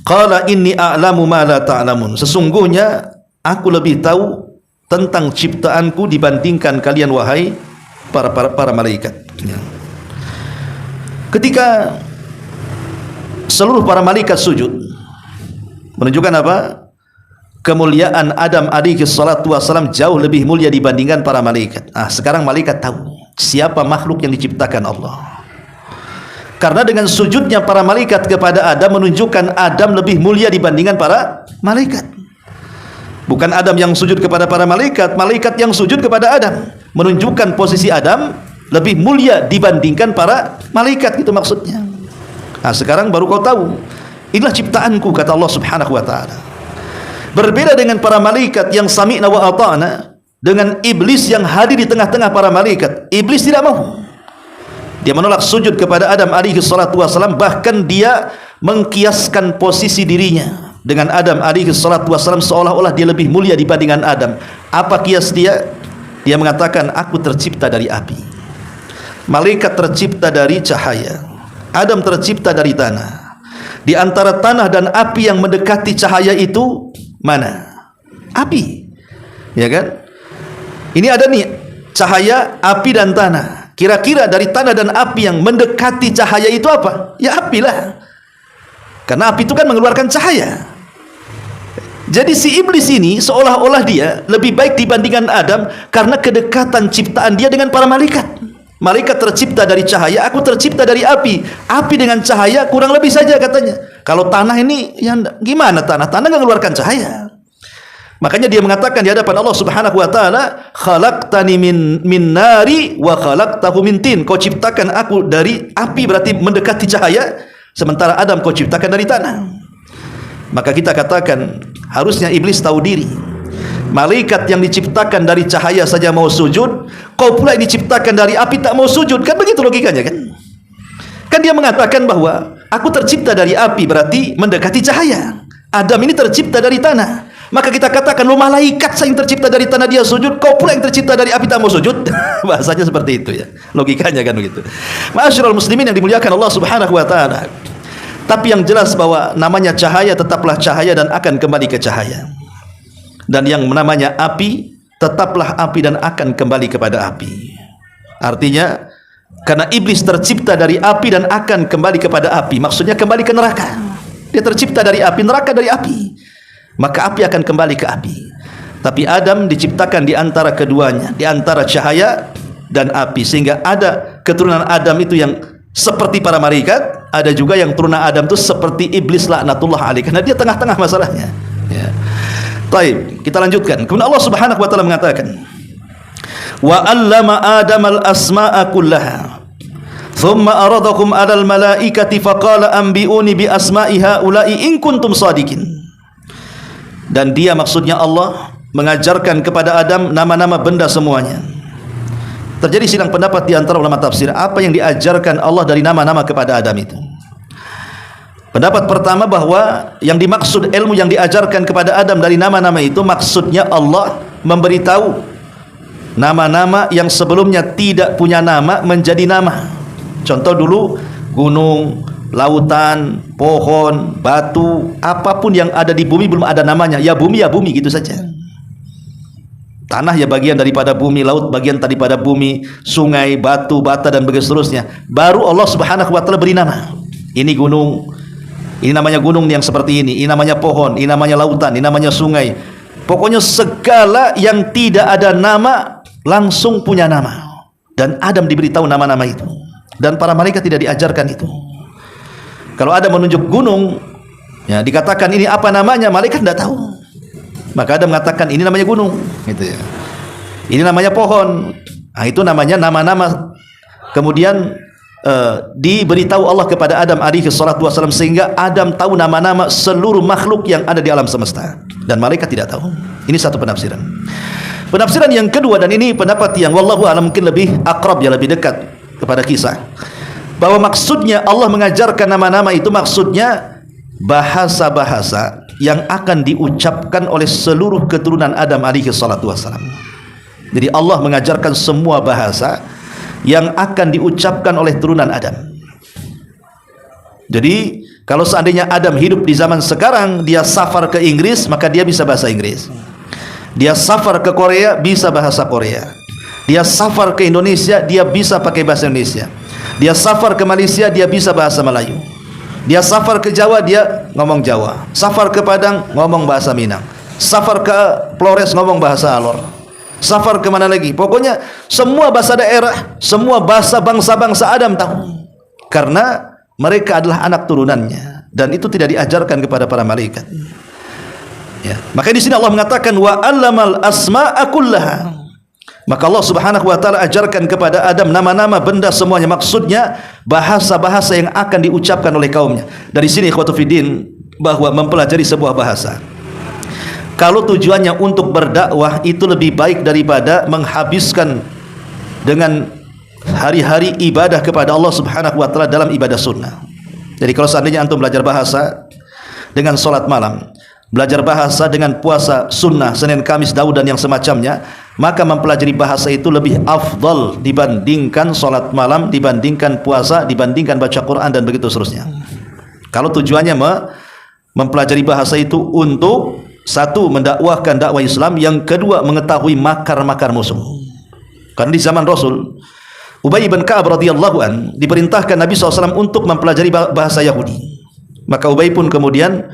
qala inni a'lamu ma la ta'lamun. Sesungguhnya aku lebih tahu tentang ciptaanku dibandingkan kalian wahai para malaikat. Ya. Ketika seluruh para malaikat sujud, menunjukkan apa? Kemuliaan Adam alaihi salatu wassalam jauh lebih mulia dibandingkan para malaikat. Sekarang malaikat tahu siapa makhluk yang diciptakan Allah. Karena dengan sujudnya para malaikat kepada Adam menunjukkan Adam lebih mulia dibandingkan para malaikat. Bukan Adam yang sujud kepada para malaikat, malaikat yang sujud kepada Adam, menunjukkan posisi Adam lebih mulia dibandingkan para malaikat, gitu maksudnya. Sekarang baru kau tahu, inilah ciptaanku, kata Allah Subhanahu wa taala. Berbeda dengan para malaikat yang sami'na wa ata'na, dengan iblis yang hadir di tengah-tengah para malaikat. Iblis tidak mau. Dia menolak sujud kepada Adam alaihi salatu wassalam, bahkan dia mengkiaskan posisi dirinya dengan Adam alaihi salatu wassalam seolah-olah dia lebih mulia dibandingkan Adam. Apa kias dia? Dia mengatakan, aku tercipta dari api. Malaikat tercipta dari cahaya. Adam tercipta dari tanah. Di antara tanah dan api yang mendekati cahaya itu mana? Api. Ya kan? Ini ada nih cahaya, api dan tanah. Kira-kira dari tanah dan api yang mendekati cahaya itu apa? Ya api lah. Karena api itu kan mengeluarkan cahaya. Jadi si iblis ini seolah-olah dia lebih baik dibandingkan Adam karena kedekatan ciptaan dia dengan para malaikat. Malaikat tercipta dari cahaya, aku tercipta dari api. Api dengan cahaya kurang lebih saja katanya. Kalau tanah ini, ya gimana tanah? Tanah nggak mengeluarkan cahaya. Makanya dia mengatakan di hadapan Allah Subhanahu wa taala, khalaqtani min nari wa khalaqtahu min tin. Kau ciptakan aku dari api, berarti mendekati cahaya, sementara Adam kau ciptakan dari tanah. Maka kita katakan harusnya iblis tahu diri. Malaikat yang diciptakan dari cahaya saja mau sujud, kau pula yang diciptakan dari api tak mau sujud. Kan begitu logikanya kan? Kan dia mengatakan bahwa aku tercipta dari api, berarti mendekati cahaya. Adam ini tercipta dari tanah. Maka kita katakan, lu malaikat yang tercipta dari tanah dia sujud, kau pula yang tercipta dari api tak mau sujud. Bahasanya seperti itu ya, logikanya kan begitu. Ma'asyiral muslimin yang dimuliakan Allah Subhanahu wa taala. Tapi yang jelas bahwa namanya cahaya tetaplah cahaya dan akan kembali ke cahaya. Dan yang namanya api tetaplah api dan akan kembali kepada api. Artinya karena iblis tercipta dari api dan akan kembali kepada api, maksudnya kembali ke neraka. Dia tercipta dari api, neraka dari api, maka api akan kembali ke api. Tapi Adam diciptakan di antara keduanya, di antara cahaya dan api, sehingga ada keturunan Adam itu yang seperti para malaikat, ada juga yang turunan Adam itu seperti iblis laknatullah alaih, karena dia tengah-tengah masalahnya ya. Baik, kita lanjutkan. Kemudian Allah Subhanahu wa taala mengatakan, wa 'allama Adam al-asma'a kullaha thumma aradahum 'alal malaikati faqala anbi'uni bi asma'i haula'i in kuntum shadiqin. Dan dia, maksudnya Allah, mengajarkan kepada Adam nama-nama benda semuanya. Terjadi silang pendapat di antara ulama tafsir, apa yang diajarkan Allah dari nama-nama kepada Adam itu. Pendapat pertama bahwa yang dimaksud ilmu yang diajarkan kepada Adam dari nama-nama itu, maksudnya Allah memberitahu nama-nama yang sebelumnya tidak punya nama menjadi nama. Contoh dulu, gunung, lautan, pohon, batu, apapun yang ada di bumi belum ada namanya. Ya bumi gitu saja. Tanah ya bagian daripada bumi, laut bagian daripada bumi, sungai, batu, bata, dan begitu seterusnya. Baru Allah Subhanahu wa taala beri nama. Ini gunung, ini namanya gunung yang seperti ini namanya pohon, ini namanya lautan, ini namanya sungai. Pokoknya segala yang tidak ada nama langsung punya nama. Dan Adam diberitahu nama-nama itu. Dan para malaikat tidak diajarkan itu. Kalau Adam menunjuk gunung, ya dikatakan ini apa namanya, malaikat tidak tahu. Maka Adam mengatakan ini namanya gunung, gitu ya. Ini namanya pohon. Nah, itu namanya nama-nama. Kemudian diberitahu Allah kepada Adam alaihi salatu wasallam, sehingga Adam tahu nama-nama seluruh makhluk yang ada di alam semesta, dan malaikat tidak tahu. Ini satu penafsiran. Penafsiran yang kedua, dan ini pendapat yang wallahu a'lam mungkin lebih akrab, ya lebih dekat kepada kisah, bahwa maksudnya Allah mengajarkan nama-nama itu maksudnya bahasa-bahasa yang akan diucapkan oleh seluruh keturunan Adam alaihi salatu wasallam. Jadi Allah mengajarkan semua bahasa yang akan diucapkan oleh turunan Adam. Jadi kalau seandainya Adam hidup di zaman sekarang, dia safar ke Inggris, maka dia bisa bahasa Inggris. Dia safar ke Korea, bisa bahasa Korea. Dia safar ke Indonesia, dia bisa pakai bahasa Indonesia. Dia safar ke Malaysia, dia bisa bahasa Melayu. Dia safar ke Jawa, dia ngomong Jawa. Safar ke Padang, ngomong bahasa Minang. Safar ke Flores, ngomong bahasa Alor. Safar ke mana lagi? Pokoknya semua bahasa daerah, semua bahasa bangsa-bangsa Adam tahu. Karena mereka adalah anak turunannya, dan itu tidak diajarkan kepada para malaikat. Ya. Maka di sini Allah mengatakan wa 'allamal asma'a kullaha. Maka Allah Subhanahu wa taala ajarkan kepada Adam nama-nama benda semuanya, maksudnya bahasa-bahasa yang akan diucapkan oleh kaumnya. Dari sini ikhwatu fiddin, bahwa mempelajari sebuah bahasa, kalau tujuannya untuk berdakwah, itu lebih baik daripada menghabiskan dengan hari-hari ibadah kepada Allah Subhanahu wa taala dalam ibadah sunnah. Jadi kalau seandainya antum belajar bahasa dengan salat malam, belajar bahasa dengan puasa sunnah Senin, Kamis, Daud, dan yang semacamnya, maka mempelajari bahasa itu lebih afdal dibandingkan salat malam, dibandingkan puasa, dibandingkan baca Quran, dan begitu seterusnya. Kalau tujuannya mempelajari bahasa itu untuk satu, mendakwahkan dakwah Islam, yang kedua, mengetahui makar-makar musuh. Karena di zaman Rasul, Ubay bin Ka'ab radhiyallahu an diperintahkan Nabi SAW untuk mempelajari bahasa Yahudi. Maka Ubay pun kemudian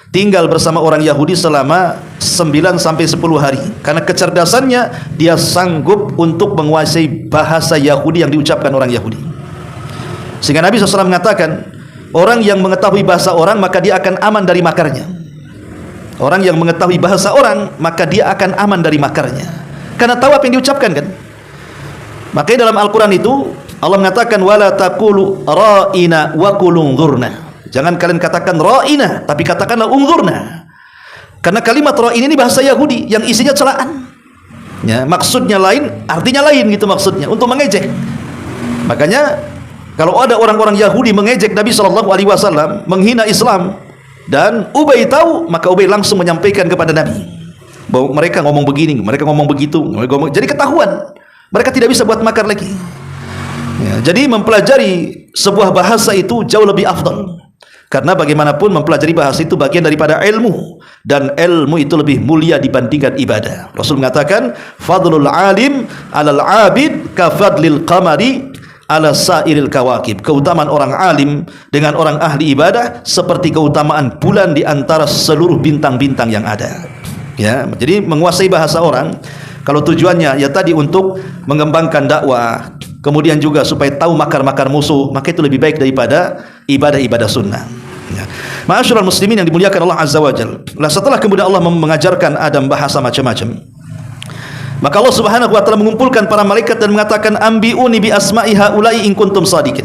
tinggal bersama orang Yahudi selama 9 sampai 10 hari. Karena kecerdasannya, dia sanggup untuk menguasai bahasa Yahudi yang diucapkan orang Yahudi. Sehingga Nabi SAW mengatakan, orang yang mengetahui bahasa orang, maka dia akan aman dari makarnya. Orang yang mengetahui bahasa orang, maka dia akan aman dari makarnya. Karena tahu apa yang diucapkan, kan? Makanya dalam Al-Quran itu Allah mengatakan wala taqulu ra'ina wa qulu unzurna. Jangan kalian katakan ra'ina, tapi katakanlah unzurna. Karena kalimat ra'ina ini bahasa Yahudi yang isinya celaan. Ya, maksudnya lain, artinya lain gitu maksudnya, untuk mengejek. Makanya kalau ada orang-orang Yahudi mengejek Nabi SAW, menghina Islam, dan Ubay tahu, maka Ubay langsung menyampaikan kepada Nabi bahwa mereka ngomong begini, mereka ngomong begitu, jadi ketahuan. Mereka tidak bisa buat makar lagi. Ya, jadi mempelajari sebuah bahasa itu jauh lebih afdal. Karena bagaimanapun mempelajari bahasa itu bagian daripada ilmu, dan ilmu itu lebih mulia dibandingkan ibadah. Rasul mengatakan, fadlul alim 'alal 'abid ka fadlil qamari 'ala sairil kawakib. Keutamaan orang alim dengan orang ahli ibadah seperti keutamaan bulan di antara seluruh bintang-bintang yang ada. Ya, jadi menguasai bahasa orang, kalau tujuannya ya tadi untuk mengembangkan dakwah, kemudian juga supaya tahu makar-makar musuh, maka itu lebih baik daripada ibadah-ibadah sunnah. Ya. Ma'asyiral muslimin yang dimuliakan Allah Azza wa Jalla. Setelah kemudian Allah mengajarkan Adam bahasa macam-macam, Maka Allah Subhanahu wa taala mengumpulkan para malaikat dan mengatakan, ambiuni bi asma'i haula'i in kuntum shadiqin.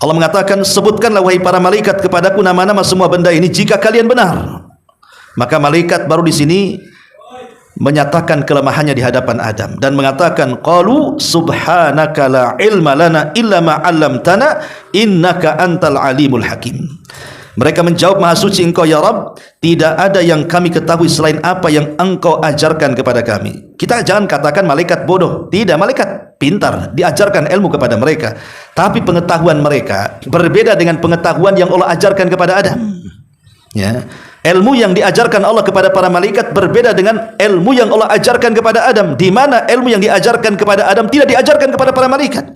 Allah mengatakan, sebutkanlah wahai para malaikat kepadaku nama-nama semua benda ini jika kalian benar. Maka malaikat baru di sini menyatakan kelemahannya di hadapan Adam dan mengatakan, qalu subhanaka la ilma lana illa ma 'allamtana innaka antal alimul hakim. Mereka menjawab, maha suci engkau ya Rabb, tidak ada yang kami ketahui selain apa yang engkau ajarkan kepada kami. Kita jangan katakan malaikat bodoh, tidak, malaikat pintar, diajarkan ilmu kepada mereka, tapi pengetahuan mereka berbeda dengan pengetahuan yang Allah ajarkan kepada Adam. Ya, ilmu yang diajarkan Allah kepada para malaikat berbeda dengan ilmu yang Allah ajarkan kepada Adam, di mana ilmu yang diajarkan kepada Adam tidak diajarkan kepada para malaikat.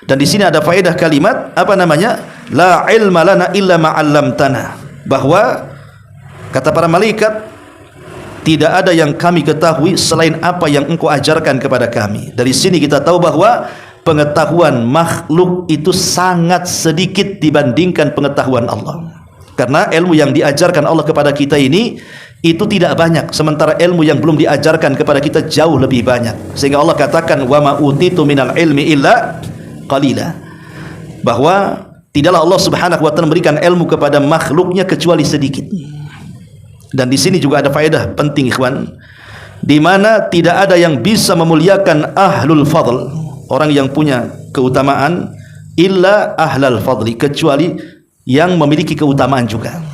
Dan di sini ada faedah kalimat apa namanya? La ilma lana illa ma 'allamtana. Bahwa kata para malaikat, tidak ada yang kami ketahui selain apa yang engkau ajarkan kepada kami. Dari sini kita tahu bahwa pengetahuan makhluk itu sangat sedikit dibandingkan pengetahuan Allah. Karena ilmu yang diajarkan Allah kepada kita ini itu tidak banyak, sementara ilmu yang belum diajarkan kepada kita jauh lebih banyak. Sehingga Allah katakan, wa ma utitu minal ilmi illa qalila, bahwa tidaklah Allah Subhanahu wa taala memberikan ilmu kepada makhluknya kecuali sedikit. Dan di sini juga ada faedah penting ikhwan, di mana tidak ada yang bisa memuliakan ahlul fadl, orang yang punya keutamaan, illa ahlal fadli, kecuali yang memiliki keutamaan juga.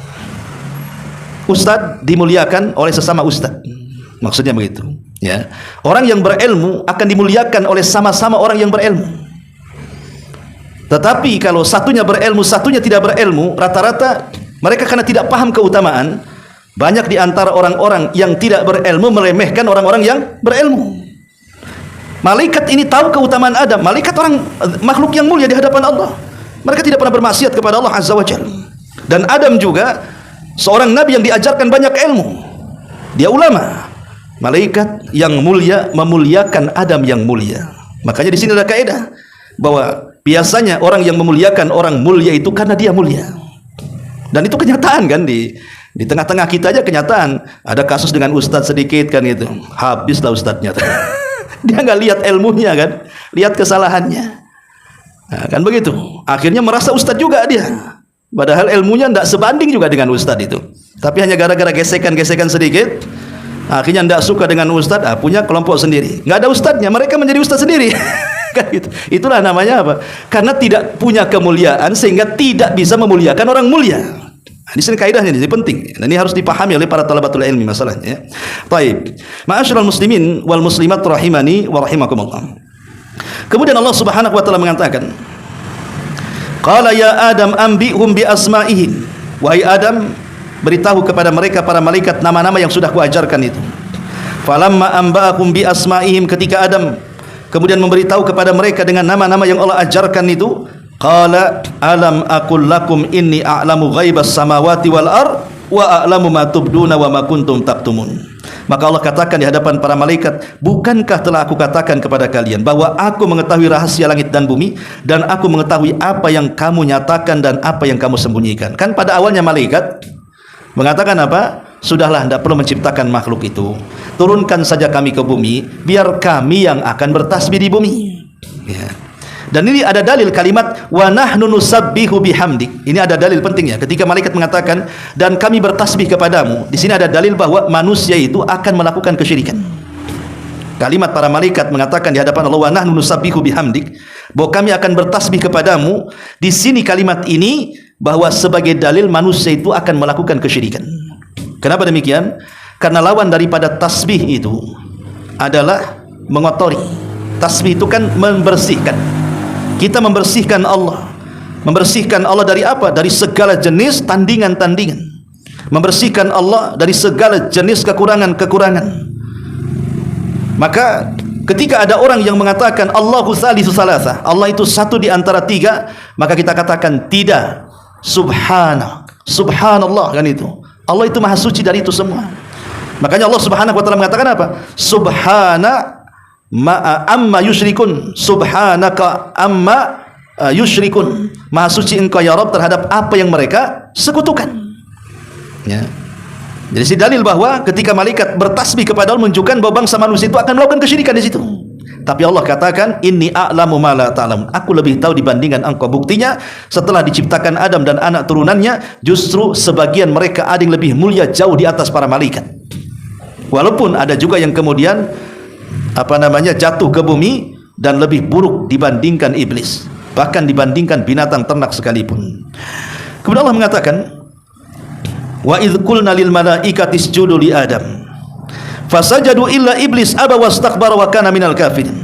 Ustaz dimuliakan oleh sesama ustaz, maksudnya begitu ya. Orang yang berilmu akan dimuliakan oleh sama-sama orang yang berilmu. Tetapi kalau satunya berilmu, satunya tidak berilmu, rata-rata mereka karena tidak paham keutamaan, banyak di antara orang-orang yang tidak berilmu meremehkan orang-orang yang berilmu. Malaikat ini tahu keutamaan Adam, malaikat orang makhluk yang mulia di hadapan Allah. Mereka tidak pernah bermaksiat kepada Allah Azza wa Jalla. Dan Adam juga seorang nabi yang diajarkan banyak ilmu. Dia ulama. Malaikat yang mulia memuliakan Adam yang mulia. Makanya di sini ada kaidah bahwa biasanya orang yang memuliakan orang mulia itu karena dia mulia. Dan itu kenyataan kan, di tengah-tengah kita aja kenyataan. Ada kasus dengan ustadz sedikit kan gitu, habislah ustadznya. Dia nggak lihat ilmunya kan, lihat kesalahannya. Nah, kan begitu. Akhirnya merasa ustadz juga dia. Padahal ilmunya tidak sebanding juga dengan ustadz itu. Tapi hanya gara-gara gesekan-gesekan sedikit, akhirnya tidak suka dengan ustadz, punya kelompok sendiri. Nggak ada ustadznya, mereka menjadi ustadz sendiri. Kan gitu. Itulah namanya apa? Karena tidak punya kemuliaan sehingga tidak bisa memuliakan orang mulia. Nah, di sini kaidahnya ini penting. Dan ini harus dipahami oleh para talabatul ilmi masalahnya. Baik. Ma'asyiral muslimin wal muslimat rahimani wa rahimakumullah. Kemudian Allah Subhanahu wa taala mengatakan, qala ya Adam ambihum bi asma'ihim. Wahai Adam, beritahu kepada mereka para malaikat nama-nama yang sudah kuajarkan itu. Falamma amba'ahum bi asma'ihim, ketika Adam kemudian memberitahu kepada mereka dengan nama-nama yang Allah ajarkan itu, qala alam aqul lakum inni a'lamu ghaibas samawati wal ard wa a'lamu ma tubduna wa ma kuntum taktumun. Maka Allah katakan di hadapan para malaikat, bukankah telah aku katakan kepada kalian bahwa aku mengetahui rahasia langit dan bumi, dan aku mengetahui apa yang kamu nyatakan dan apa yang kamu sembunyikan. Kan pada awalnya malaikat mengatakan apa? Sudahlah, tidak perlu menciptakan makhluk itu, turunkan saja kami ke bumi, biar kami yang akan bertasbih di bumi ya. Dan ini ada dalil kalimat wa nahnu nusabbihu bihamdik. Ini ada dalil pentingnya ketika malaikat mengatakan dan kami bertasbih kepadamu. Di sini ada dalil bahwa manusia itu akan melakukan kesyirikan. Kalimat para malaikat mengatakan di hadapan Allah wa nahnu nusabbihu bihamdik, bahwa kami akan bertasbih kepadamu. Di sini kalimat ini bahwa sebagai dalil manusia itu akan melakukan kesyirikan. Kenapa demikian? Karena lawan daripada tasbih itu adalah mengotori. Tasbih itu kan membersihkan. Kita membersihkan Allah. Membersihkan Allah dari apa? Dari segala jenis tandingan-tandingan. Membersihkan Allah dari segala jenis kekurangan-kekurangan. Maka ketika ada orang yang mengatakan Allahu tsalitsu tsalatsa, Allah itu satu di antara tiga, maka kita katakan tidak. Subhanallah kan itu. Allah itu maha suci dari itu semua. Makanya Allah Subhanahu wa taala mengatakan apa? Amma yusyrikun, subhanaka amma yusyrikun. Maha suci engkau ya Rabb terhadap apa yang mereka sekutukan. Ya. Jadi si dalil bahwa ketika malaikat bertasbih kepada Allah menunjukkan bahwa bangsa manusia itu akan melakukan kesyirikan di situ. Tapi Allah katakan, inni a'lamu ma la ta'lamun. Aku lebih tahu dibandingkan engkau. Buktinya setelah diciptakan Adam dan anak turunannya, justru sebagian mereka ada yang lebih mulia jauh di atas para malaikat. Walaupun ada juga yang kemudian jatuh ke bumi dan lebih buruk dibandingkan iblis, bahkan dibandingkan binatang ternak sekalipun. Kemudian Allah mengatakan, wa idh qulna lil malaikati isjudu li Adam fasajadu illa iblis aba wastakbara wa kana minal kafirin.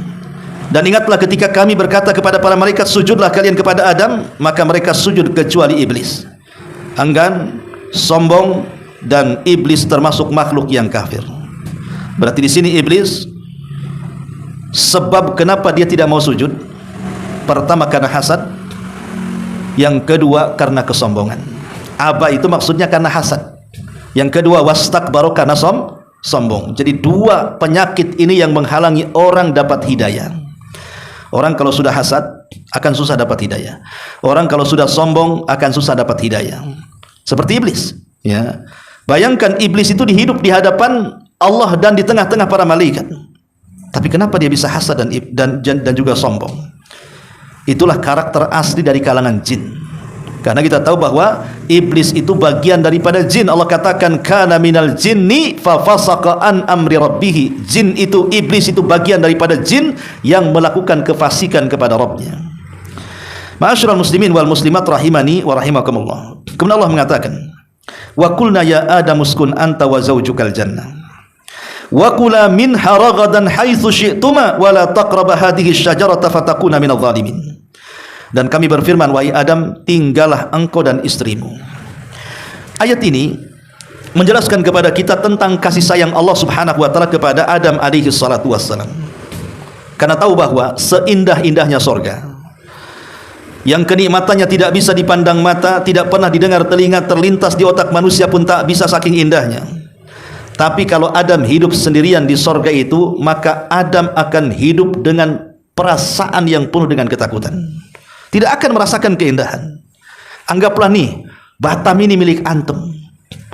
Dan ingatlah ketika kami berkata kepada para malaikat, sujudlah kalian kepada Adam, maka mereka sujud kecuali iblis, enggan, sombong, dan iblis termasuk makhluk yang kafir. Berarti di sini iblis, sebab kenapa dia tidak mau sujud, pertama karena hasad, yang kedua karena kesombongan. Aba itu maksudnya karena hasad, yang kedua wastakbaru karena sombong. Jadi dua penyakit ini yang menghalangi orang dapat hidayah. Orang kalau sudah hasad akan susah dapat hidayah. Orang kalau sudah sombong akan susah dapat hidayah. Seperti iblis, ya. Bayangkan iblis itu hidup di hadapan Allah dan di tengah-tengah para malaikat. Tapi kenapa dia bisa hasad dan juga sombong? Itulah karakter asli dari kalangan jin. Karena kita tahu bahwa iblis itu bagian daripada jin. Allah katakan kana minal jinni fa fasaqa an amri rabbih. Jin itu, iblis itu bagian daripada jin yang melakukan kefasikan kepada Rabbnya. Ma'asyiral muslimin wal muslimat rahimani wa rahimakumullah. Kemudian Allah mengatakan, wa qulna ya Adam uskun anta wa zaujukal jannah wa kula minha ragadan haitsu syi'tuma wa la taqraba hadhihi asyajarata fatakuna minadh dhalimin. Dan kami berfirman, wahai Adam, tinggallah engkau dan istrimu. Ayat ini menjelaskan kepada kita tentang kasih sayang Allah Subhanahu wa taala kepada Adam alaihi salatu wassalam. Karena tahu bahwa seindah-indahnya sorga, yang kenikmatannya tidak bisa dipandang mata, tidak pernah didengar telinga, terlintas di otak manusia pun tak bisa saking indahnya. Tapi kalau Adam hidup sendirian di sorga itu, maka Adam akan hidup dengan perasaan yang penuh dengan ketakutan. Tidak akan merasakan keindahan. Anggaplah nih, Batam ini milik antum,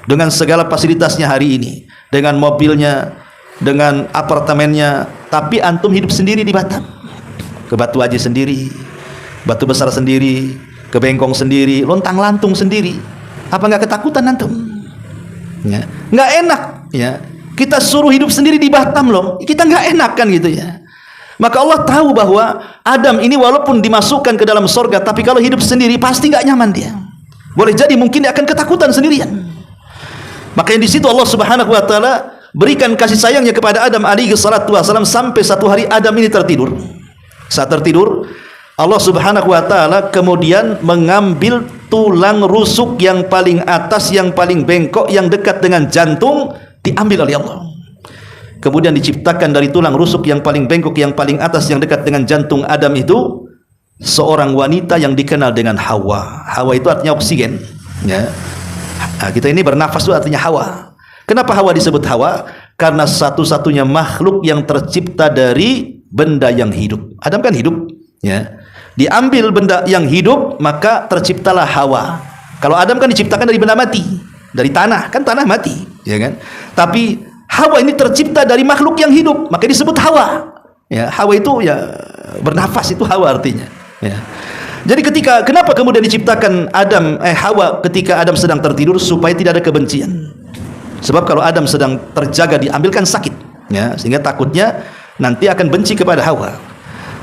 dengan segala fasilitasnya hari ini, dengan mobilnya, dengan apartemennya, tapi antum hidup sendiri di Batam. Ke Batu Haji sendiri, Batu Besar sendiri, ke Bengkong sendiri, lontang lantung sendiri. Apa nggak ketakutan antum? Ya. Nggak enak, ya. Kita suruh hidup sendiri di Batam loh, kita nggak enak kan gitu ya. Maka Allah tahu bahwa Adam ini walaupun dimasukkan ke dalam sorga, tapi kalau hidup sendiri pasti nggak nyaman dia. Boleh jadi mungkin dia akan ketakutan sendirian. Makanya di situ Allah Subhanahu wa taala berikan kasih sayangnya kepada Adam alaihi salatu wasallam sampai satu hari Adam ini tertidur. Saat tertidur, Allah Subhanahu wa taala kemudian mengambil tulang rusuk yang paling atas, yang paling bengkok, yang dekat dengan jantung, diambil oleh Allah. Kemudian diciptakan dari tulang rusuk yang paling bengkok, yang paling atas, yang dekat dengan jantung Adam itu seorang wanita yang dikenal dengan Hawa. Hawa itu artinya oksigen, ya. Nah, kita ini bernafas itu artinya Hawa. Kenapa Hawa disebut Hawa? Karena satu-satunya makhluk yang tercipta dari benda yang hidup. Adam kan hidup, ya. Diambil benda yang hidup, maka terciptalah Hawa. Kalau Adam kan diciptakan dari benda mati, dari tanah, kan tanah mati, ya kan? Tapi Hawa ini tercipta dari makhluk yang hidup, maka disebut Hawa. Ya, Hawa itu ya bernafas, itu Hawa artinya. Ya. Jadi kenapa kemudian diciptakan Hawa ketika Adam sedang tertidur, supaya tidak ada kebencian. Sebab kalau Adam sedang terjaga diambilkan sakit, ya, sehingga takutnya nanti akan benci kepada Hawa.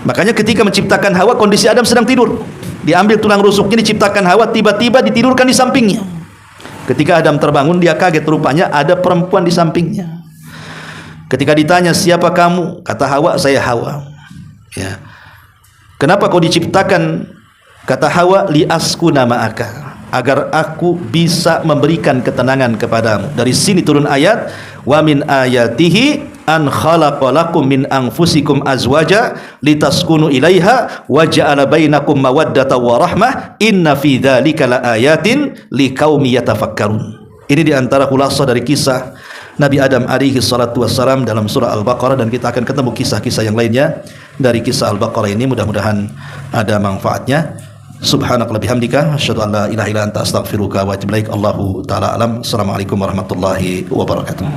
Makanya ketika menciptakan Hawa, kondisi Adam sedang tidur, diambil tulang rusuknya, diciptakan Hawa, tiba-tiba ditidurkan di sampingnya. Ketika Adam terbangun, dia kaget, rupanya ada perempuan di sampingnya. Ketika ditanya, siapa kamu? Kata Hawa, saya Hawa. Ya. Kenapa kau diciptakan? Kata Hawa, liaskuna ma'aka, agar aku bisa memberikan ketenangan kepadamu. Dari sini turun ayat, wa min ayatihi an khalaqalakum min anfusikum azwaja litaskunu ilaiha wa ja'ala bainakum mawaddata wa rahmah inna fi dzalika laayatin liqaumi yatafakkarun. Ini di antara khulasah dari kisah Nabi Adam alaihi salatu wassalam dalam surah Al-Baqarah, dan kita akan ketemu kisah-kisah yang lainnya dari kisah Al-Baqarah ini. Mudah-mudahan ada manfaatnya. Subhanakallahumma bihamdika asyhadu an la ilaha illa anta astaghfiruka wa atubu ilaik. Allahu taala alam. Assalamualaikum warahmatullahi wabarakatuh.